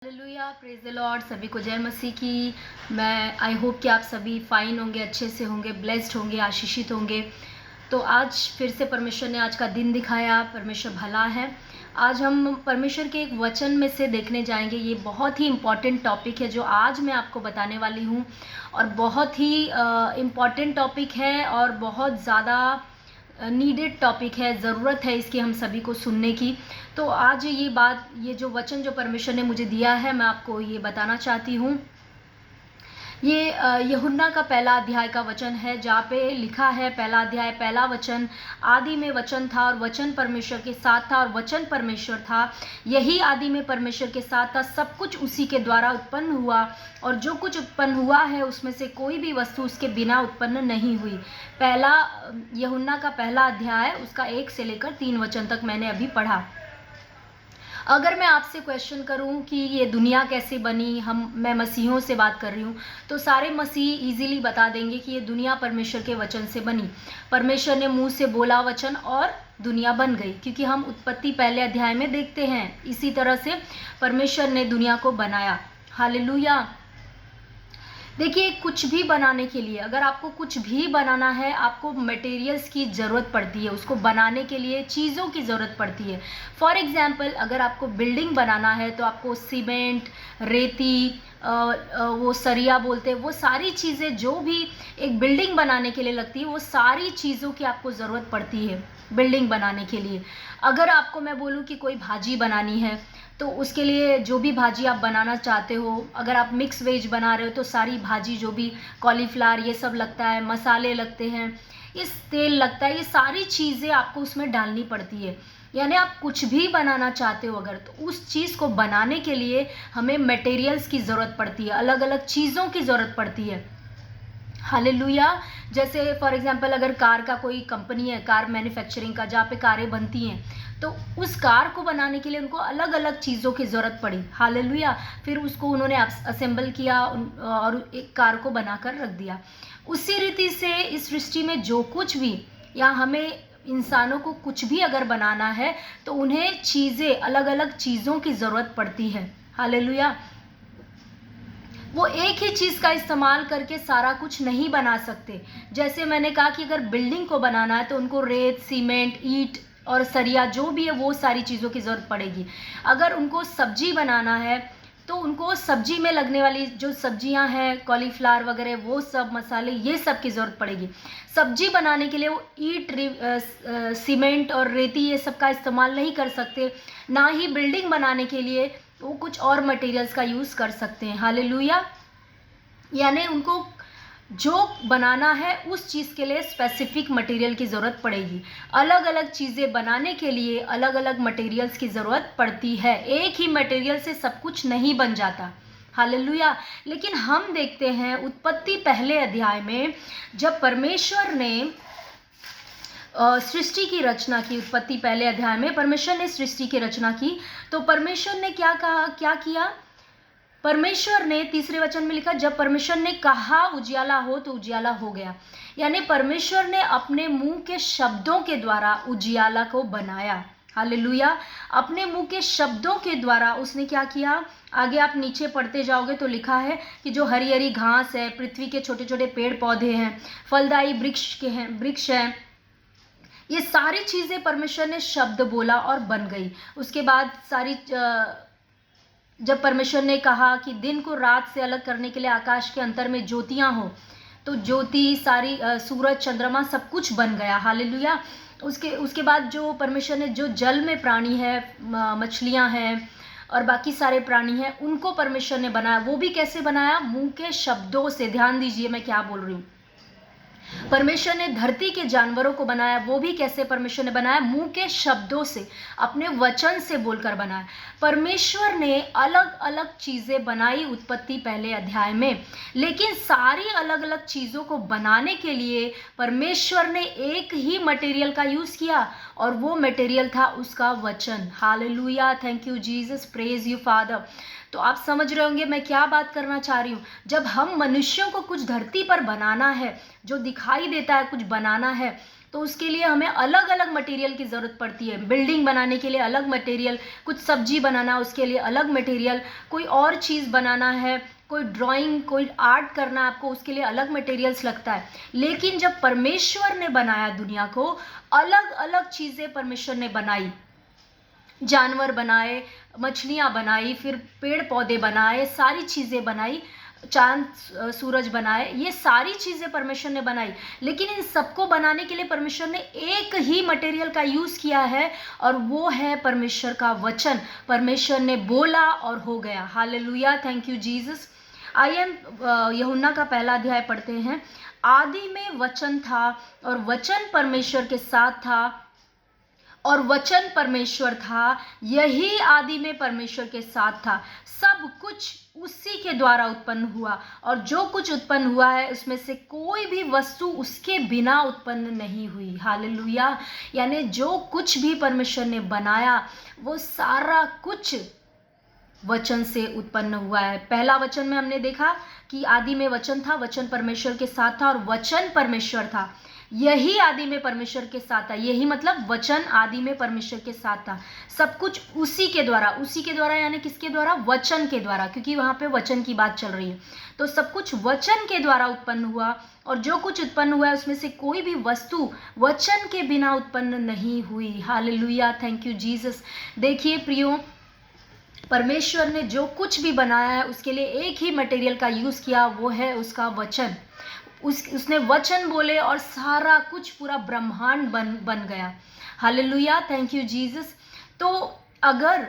Hallelujah, praise the Lord. सभी को जय मसीह की। मैं आई होप कि आप सभी फाइन होंगे, अच्छे से होंगे, ब्लेस्ड होंगे, आशीषित होंगे। तो आज फिर से परमेश्वर ने आज का दिन दिखाया। परमेश्वर भला है। आज हम परमेश्वर के एक वचन में से देखने जाएंगे। ये बहुत ही इम्पॉर्टेंट टॉपिक है जो आज मैं आपको बताने वाली हूँ, और बहुत ही इम्पॉर्टेंट टॉपिक है और बहुत ज़्यादा नीडेड टॉपिक है। ज़रूरत है इसकी हम सभी को सुनने की। तो आज ये जो वचन जो परमेश्वर ने मुझे दिया है, मैं आपको ये बताना चाहती हूँ। ये यूहन्ना का पहला अध्याय का वचन है, जहाँ पे लिखा है, पहला अध्याय पहला वचन, आदि में वचन था और वचन परमेश्वर के साथ था और वचन परमेश्वर था। यही आदि में परमेश्वर के साथ था। सब कुछ उसी के द्वारा उत्पन्न हुआ, और जो कुछ उत्पन्न हुआ है उसमें से कोई भी वस्तु उसके बिना उत्पन्न नहीं हुई। पहला यूहन्ना का पहला अध्याय, उसका 1 से लेकर 3 वचन तक मैंने अभी पढ़ा। अगर मैं आपसे क्वेश्चन करूं कि ये दुनिया कैसे बनी, मैं मसीहों से बात कर रही हूँ, तो सारे मसीह इजीली बता देंगे कि ये दुनिया परमेश्वर के वचन से बनी। परमेश्वर ने मुंह से बोला वचन और दुनिया बन गई, क्योंकि हम उत्पत्ति पहले अध्याय में देखते हैं इसी तरह से परमेश्वर ने दुनिया को बनाया। हालेलुया। देखिए, कुछ भी बनाने के लिए, अगर आपको कुछ भी बनाना है, आपको मटेरियल्स की ज़रूरत पड़ती है। उसको बनाने के लिए चीज़ों की ज़रूरत पड़ती है। फॉर एग्जांपल, अगर आपको बिल्डिंग बनाना है तो आपको सीमेंट, रेती, वो सरिया बोलते हैं, वो सारी चीज़ें जो भी एक बिल्डिंग बनाने के लिए लगती है, वो सारी चीज़ों की आपको ज़रूरत पड़ती है बिल्डिंग बनाने के लिए। अगर आपको मैं बोलूँ कि कोई भाजी बनानी है, तो उसके लिए जो भी भाजी आप बनाना चाहते हो, अगर आप मिक्स वेज बना रहे हो तो सारी भाजी, जो भी कॉलीफ्लावर, ये सब लगता है, मसाले लगते हैं, इस तेल लगता है, ये सारी चीज़ें आपको उसमें डालनी पड़ती है। यानी आप कुछ भी बनाना चाहते हो अगर, तो उस चीज़ को बनाने के लिए हमें मटेरियल्स की ज़रूरत पड़ती है, अलग अलग चीज़ों की ज़रूरत पड़ती है। हालेलुया। जैसे फॉर एग्जांपल, अगर कार का कोई कंपनी है, कार मैन्युफैक्चरिंग का, जहाँ पे कारें बनती हैं, तो उस कार को बनाने के लिए उनको अलग अलग चीज़ों की ज़रूरत पड़ी। हालेलुया। फिर उसको उन्होंने असेंबल किया और एक कार को बनाकर रख दिया। उसी रीति से इस सृष्टि में जो कुछ भी, या हमें इंसानों को कुछ भी अगर बनाना है, तो उन्हें चीज़ें, अलग अलग चीज़ों की ज़रूरत पड़ती है। हालेलुया। वो एक ही चीज़ का इस्तेमाल करके सारा कुछ नहीं बना सकते। जैसे मैंने कहा कि अगर बिल्डिंग को बनाना है तो उनको रेत, सीमेंट, ईंट और सरिया, जो भी है, वो सारी चीज़ों की ज़रूरत पड़ेगी। अगर उनको सब्जी बनाना है तो उनको सब्जी में लगने वाली जो सब्जियां हैं, कॉलीफ्लावर वगैरह, वो सब मसाले, ये सब की ज़रूरत पड़ेगी। सब्जी बनाने के लिए वो ईंट, सीमेंट और रेती, ये सब का इस्तेमाल नहीं कर सकते। ना ही बिल्डिंग बनाने के लिए वो कुछ और मटेरियल्स का यूज़ कर सकते हैं। हालेलुया। यानी उनको जो बनाना है उस चीज़ के लिए स्पेसिफिक मटेरियल की ज़रूरत पड़ेगी। अलग अलग चीज़ें बनाने के लिए अलग अलग मटेरियल्स की ज़रूरत पड़ती है। एक ही मटेरियल से सब कुछ नहीं बन जाता। हालेलुया। लेकिन हम देखते हैं उत्पत्ति पहले अध्याय में, जब परमेश्वर ने सृष्टि की रचना की, उत्पत्ति पहले अध्याय में परमेश्वर ने सृष्टि की रचना की, तो परमेश्वर ने क्या कहा, क्या किया? परमेश्वर ने, तीसरे वचन में लिखा, जब परमेश्वर ने कहा उजियाला हो तो उजियाला हो गया। यानी परमेश्वर ने अपने मुंह के शब्दों के द्वारा उजियाला को बनाया। हालेलुया। अपने मुंह के शब्दों के द्वारा उसने क्या किया? आगे आप नीचे पढ़ते जाओगे तो लिखा है कि जो हरी हरी घास है, पृथ्वी के छोटे छोटे पेड़ पौधे हैं, फलदायी वृक्ष हैं, ये सारी चीज़ें परमेश्वर ने शब्द बोला और बन गई। उसके बाद जब परमेश्वर ने कहा कि दिन को रात से अलग करने के लिए आकाश के अंतर में ज्योतियां हो, तो ज्योति, सारी सूरज, चंद्रमा, सब कुछ बन गया। हालेलुया। उसके बाद जो परमेश्वर ने, जो जल में प्राणी है, मछलियां हैं और बाकी सारे प्राणी हैं, उनको परमेश्वर ने बनाया। वो भी कैसे बनाया? मुंह के शब्दों से। ध्यान दीजिए मैं क्या बोल रही हूँ। परमेश्वर ने धरती के जानवरों को बनाया, वो भी कैसे परमेश्वर ने बनाया? मुंह के शब्दों से, अपने वचन से बोलकर बनाया। परमेश्वर ने अलग अलग चीजें बनाई उत्पत्ति पहले अध्याय में, लेकिन सारी अलग अलग चीजों को बनाने के लिए परमेश्वर ने एक ही मटेरियल का यूज किया, और वो मटेरियल था उसका वचन। Hallelujah. Thank you Jesus, praise you father. तो आप समझ रहे होंगे मैं क्या बात करना चाह रही हूँ। जब हम मनुष्यों को कुछ धरती पर बनाना है, जो दिखाई देता है कुछ बनाना है, तो उसके लिए हमें अलग अलग मटेरियल की ज़रूरत पड़ती है। बिल्डिंग बनाने के लिए अलग मटेरियल, कुछ सब्जी बनाना उसके लिए अलग मटेरियल, कोई और चीज़ बनाना है, कोई ड्राइंग, कोई आर्ट करना आपको, उसके लिए अलग मटेरियल्स लगता है। लेकिन जब परमेश्वर ने बनाया दुनिया को, अलग अलग चीज़ें परमेश्वर ने बनाई, जानवर बनाए, मछलियाँ बनाई, फिर पेड़ पौधे बनाए, सारी चीज़ें बनाई, चांद सूरज बनाए, ये सारी चीज़ें परमेश्वर ने बनाई। लेकिन इन सबको बनाने के लिए परमेश्वर ने एक ही मटेरियल का यूज़ किया है, और वो है परमेश्वर का वचन। परमेश्वर ने बोला और हो गया। Hallelujah, thank you Jesus. आइए हम यूहन्ना का पहला अध्याय पढ़ते हैं। आदि में वचन था और वचन परमेश्वर के साथ था और वचन परमेश्वर था। यही आदि में परमेश्वर के साथ था। सब कुछ उसी के द्वारा उत्पन्न हुआ, और जो कुछ उत्पन्न हुआ है उसमें से कोई भी वस्तु उसके बिना उत्पन्न नहीं हुई। हालेलुया। यानी जो कुछ भी परमेश्वर ने बनाया वो सारा कुछ वचन से उत्पन्न हुआ है। पहला वचन में हमने देखा कि आदि में वचन था, वचन परमेश्वर के साथ था और वचन परमेश्वर था। यही आदि में परमेश्वर के साथ था। यही मतलब वचन आदि में परमेश्वर के साथ था। सब कुछ उसी के द्वारा, उसी के द्वारा यानी किसके द्वारा? वचन के द्वारा, क्योंकि वहाँ पे वचन की बात चल रही है। तो सब कुछ वचन के द्वारा उत्पन्न हुआ, और जो कुछ उत्पन्न हुआ है उसमें से कोई भी वस्तु वचन के बिना उत्पन्न नहीं हुई। Hallelujah, thank you Jesus. देखिए प्रियो, परमेश्वर ने जो कुछ भी बनाया है उसके लिए एक ही मटेरियल का यूज़ किया, वो है उसका वचन। उसने वचन बोले और सारा कुछ, पूरा ब्रह्मांड बन गया। Hallelujah, thank you Jesus. तो अगर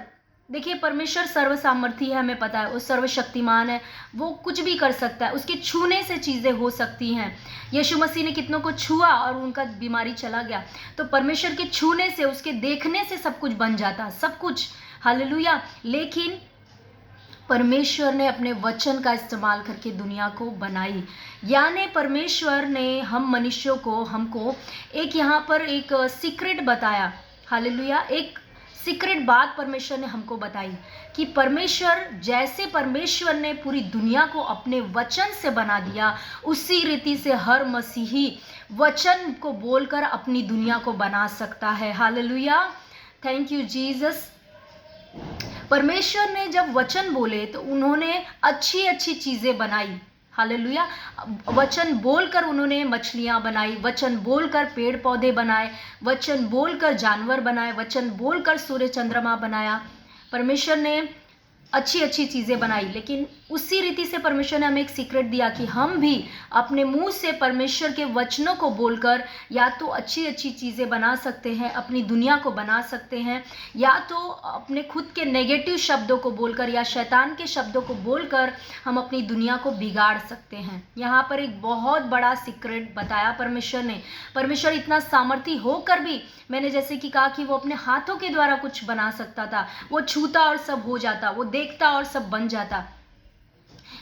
देखिए, परमेश्वर सर्वसामर्थी है, हमें पता है, वो सर्वशक्तिमान है, वो कुछ भी कर सकता है। उसके छूने से चीज़ें हो सकती हैं। यीशु मसीह ने कितनों को छुआ और उनका बीमारी चला गया। तो परमेश्वर के छूने से, उसके देखने से सब कुछ बन जाता, सब कुछ। हालेलुया। लेकिन परमेश्वर ने अपने वचन का इस्तेमाल करके दुनिया को बनाई। यानी परमेश्वर ने हम मनुष्यों को, हमको एक यहाँ पर एक सीक्रेट बताया। हालेलुया। एक सीक्रेट बात परमेश्वर ने हमको बताई कि जैसे परमेश्वर ने पूरी दुनिया को अपने वचन से बना दिया, उसी रीति से हर मसीही वचन को बोलकर अपनी दुनिया को बना सकता है। Hallelujah, thank you Jesus. परमेश्वर ने जब वचन बोले तो उन्होंने अच्छी अच्छी चीज़ें बनाई। हालेलुया। वचन बोलकर उन्होंने मछलियाँ बनाई, वचन बोलकर पेड़ पौधे बनाए, वचन बोलकर जानवर बनाए, वचन बोलकर सूर्य चंद्रमा बनाया। परमेश्वर ने अच्छी अच्छी चीज़ें बनाई। लेकिन उसी रीति से परमेश्वर ने हमें एक सीक्रेट दिया कि हम भी अपने मुंह से परमेश्वर के वचनों को बोलकर या तो अच्छी अच्छी चीज़ें बना सकते हैं, अपनी दुनिया को बना सकते हैं, या तो अपने खुद के नेगेटिव शब्दों को बोलकर या शैतान के शब्दों को बोलकर हम अपनी दुनिया को बिगाड़ सकते हैं। यहाँ पर एक बहुत बड़ा सीक्रेट बताया परमेश्वर ने। परमेश्वर इतना सामर्थी होकर भी, मैंने जैसे कि कहा कि वो अपने हाथों के द्वारा कुछ बना सकता था, वो छूता और सब हो जाता, वो देखता और सब बन जाता।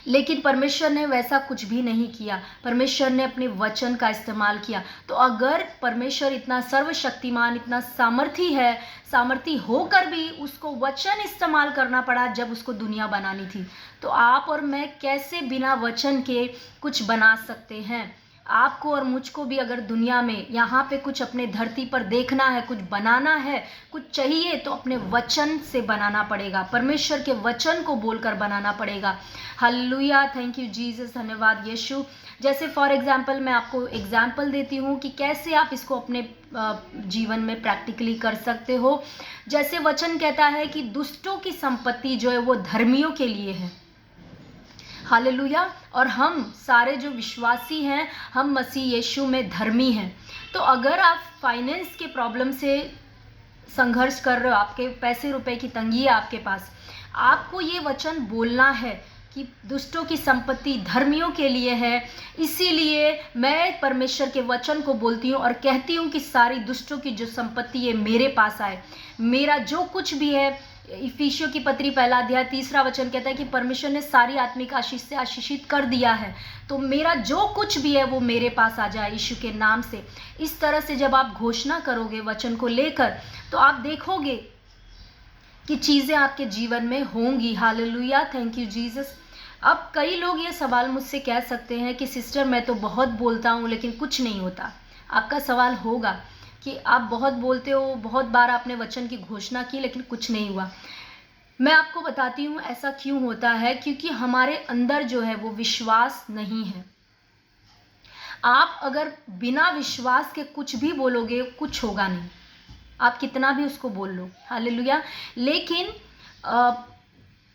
लेकिन परमेश्वर ने वैसा कुछ भी नहीं किया। परमेश्वर ने अपने वचन का इस्तेमाल किया। तो अगर परमेश्वर इतना सर्वशक्तिमान, इतना सामर्थी होकर भी उसको वचन इस्तेमाल करना पड़ा जब उसको दुनिया बनानी थी, तो आप और मैं कैसे बिना वचन के कुछ बना सकते हैं? आपको और मुझको भी अगर दुनिया में यहाँ पे कुछ अपने धरती पर देखना है, कुछ बनाना है, कुछ चाहिए, तो अपने वचन से बनाना पड़ेगा। परमेश्वर के वचन को बोलकर बनाना पड़ेगा। हालेलुया, थैंक यू जीसस, धन्यवाद यीशु। जैसे फॉर एग्जांपल मैं आपको एग्जांपल देती हूँ कि कैसे आप इसको अपने जीवन में प्रैक्टिकली कर सकते हो। जैसे वचन कहता है कि दुष्टों की संपत्ति जो है वो धर्मियों के लिए है। हालेलुया। और हम सारे जो विश्वासी हैं, हम मसीह यीशु में धर्मी हैं। तो अगर आप फाइनेंस के प्रॉब्लम से संघर्ष कर रहे हो, आपके पैसे रुपए की तंगी है आपके पास, आपको ये वचन बोलना है कि दुष्टों की संपत्ति धर्मियों के लिए है। इसीलिए मैं परमेश्वर के वचन को बोलती हूँ और कहती हूँ कि सारी दुष्टों की जो संपत्ति है मेरे पास आए। मेरा जो कुछ भी है, इफिसियों की पत्री पहला अध्याय 3 वचन कहता है कि परमेश्वर ने सारी आत्मिक आशीष से आशीषित कर दिया है। तो मेरा जो कुछ भी है वो मेरे पास आ जाए यीशु के नाम से। इस तरह से जब आप घोषणा करोगे वचन को लेकर, तो आप देखोगे कि चीज़ें आपके जीवन में होंगी। Hallelujah, thank you Jesus. अब कई लोग ये सवाल मुझसे कह सकते हैं कि सिस्टर मैं तो बहुत बोलता हूँ लेकिन कुछ नहीं होता। आपका सवाल होगा कि आप बहुत बोलते हो, बहुत बार आपने वचन की घोषणा की लेकिन कुछ नहीं हुआ। मैं आपको बताती हूँ ऐसा क्यों होता है, क्योंकि हमारे अंदर जो है वो विश्वास नहीं है। आप अगर बिना विश्वास के कुछ भी बोलोगे, कुछ होगा नहीं, आप कितना भी उसको बोल लो, हालेलुया। लेकिन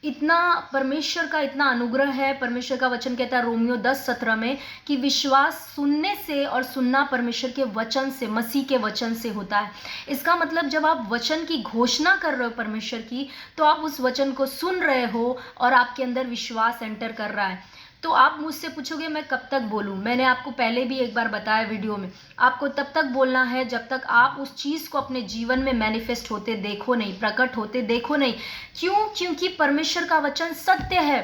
इतना परमेश्वर का इतना अनुग्रह है, परमेश्वर का वचन कहता है रोमियो 10:17 में कि विश्वास सुनने से और सुनना परमेश्वर के वचन से, मसीह के वचन से होता है। इसका मतलब जब आप वचन की घोषणा कर रहे हो परमेश्वर की, तो आप उस वचन को सुन रहे हो और आपके अंदर विश्वास एंटर कर रहा है। तो आप मुझसे पूछोगे मैं कब तक बोलूं? मैंने आपको पहले भी एक बार बताया वीडियो में, आपको तब तक बोलना है जब तक आप उस चीज़ को अपने जीवन में मैनिफेस्ट होते देखो नहीं, प्रकट होते देखो नहीं। क्यों? क्योंकि परमेश्वर का वचन सत्य है,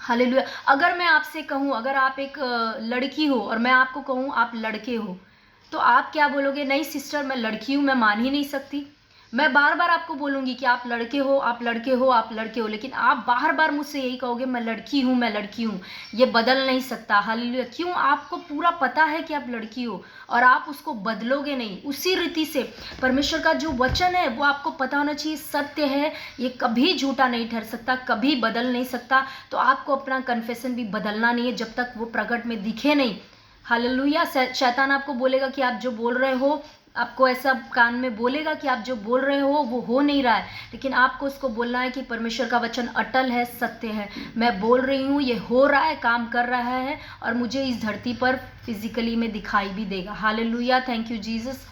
हालेलुया। अगर मैं आपसे कहूँ, अगर आप एक लड़की हो और मैं आपको कहूँ आप लड़के हो, तो आप क्या बोलोगे? नहीं सिस्टर मैं लड़की हूँ, मैं मान ही नहीं सकती। मैं बार बार आपको बोलूंगी कि आप लड़के हो, आप लड़के हो, आप लड़के हो, लेकिन आप बार बार मुझसे यही कहोगे मैं लड़की हूँ, मैं लड़की हूँ। ये बदल नहीं सकता, हालेलुया। क्यों? आपको पूरा पता है कि आप लड़की हो और आप उसको बदलोगे नहीं। उसी रीति से परमेश्वर का जो वचन है वो आपको पता होना चाहिए सत्य है, ये कभी झूठा नहीं ठहर सकता, कभी बदल नहीं सकता। तो आपको अपना कन्फेशन भी बदलना नहीं है जब तक वो प्रकट में दिखे नहीं, हालेलुया। शैतान आपको बोलेगा कि आप जो बोल रहे हो, आपको ऐसा कान में बोलेगा कि आप जो बोल रहे हो वो हो नहीं रहा है, लेकिन आपको उसको बोलना है कि परमेश्वर का वचन अटल है, सत्य है। मैं बोल रही हूँ, ये हो रहा है, काम कर रहा है और मुझे इस धरती पर फिजिकली में दिखाई भी देगा, हालेलुया। Thank you Jesus.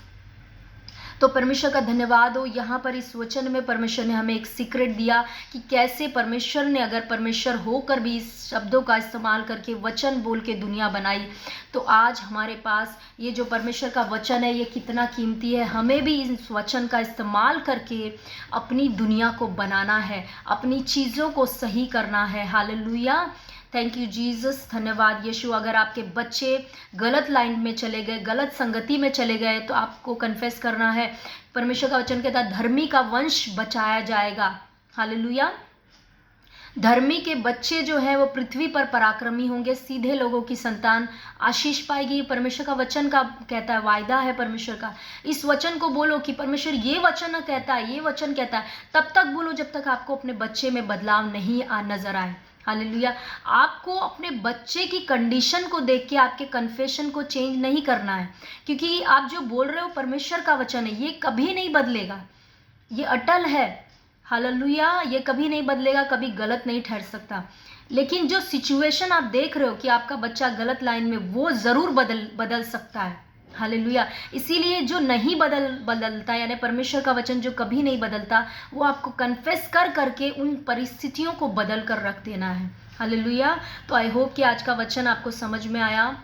तो परमेश्वर का धन्यवाद हो। यहाँ पर इस वचन में परमेश्वर ने हमें एक सीक्रेट दिया कि कैसे परमेश्वर ने, अगर परमेश्वर होकर भी इस शब्दों का इस्तेमाल करके वचन बोल के दुनिया बनाई, तो आज हमारे पास ये जो परमेश्वर का वचन है ये कितना कीमती है। हमें भी इस वचन का इस्तेमाल करके अपनी दुनिया को बनाना है, अपनी चीज़ों को सही करना है, हालेलुया। थैंक यू जीसस, धन्यवाद यीशु। अगर आपके बच्चे गलत लाइन में चले गए, गलत संगति में चले गए, तो आपको कन्फेस करना है। परमेश्वर का वचन कहता है धर्मी का वंश बचाया जाएगा, हालेलुया। धर्मी के बच्चे जो है वो पृथ्वी पर पराक्रमी होंगे, सीधे लोगों की संतान आशीष पाएगी। परमेश्वर का वचन का कहता है, वायदा है परमेश्वर का। इस वचन को बोलो कि परमेश्वर ये वचन कहता है, ये वचन कहता है। तब तक बोलो जब तक आपको अपने बच्चे में बदलाव नहीं नजर आए, हालेलुया। आपको अपने बच्चे की कंडीशन को देख के आपके कन्फेशन को चेंज नहीं करना है, क्योंकि आप जो बोल रहे हो परमेश्वर का वचन है, ये कभी नहीं बदलेगा, ये अटल है, हालेलुया। ये कभी नहीं बदलेगा, कभी गलत नहीं ठहर सकता। लेकिन जो सिचुएशन आप देख रहे हो कि आपका बच्चा गलत लाइन में, वो ज़रूर बदल सकता है, हालेलुया। इसीलिए जो नहीं बदलता, यानी परमेश्वर का वचन जो कभी नहीं बदलता, वो आपको कन्फेस कर करके उन परिस्थितियों को बदल कर रख देना है, हालेलुया। तो आई होप कि आज का वचन आपको समझ में आया।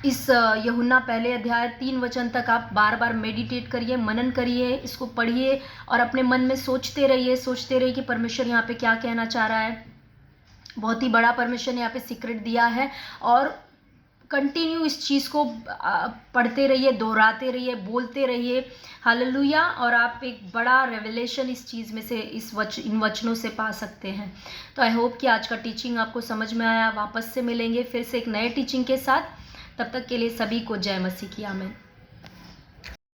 इस यूहन्ना पहले अध्याय 3 वचन तक आप बार बार मेडिटेट करिए, मनन करिए, इसको पढ़िए और अपने मन में सोचते रहिए कि परमेश्वर यहाँ पे क्या कहना चाह रहा है। बहुत ही बड़ा परमेश्वर ने यहाँ पे सीक्रेट दिया है और कंटिन्यू इस चीज़ को पढ़ते रहिए, दोहराते रहिए, बोलते रहिए, हालेलुया। और आप एक बड़ा रेवलेशन इस चीज़ में से, इन वचनों से पा सकते हैं। तो आई होप कि आज का टीचिंग आपको समझ में आया। वापस से मिलेंगे फिर से एक नए टीचिंग के साथ। तब तक के लिए सभी को जय मसीह की, आमीन।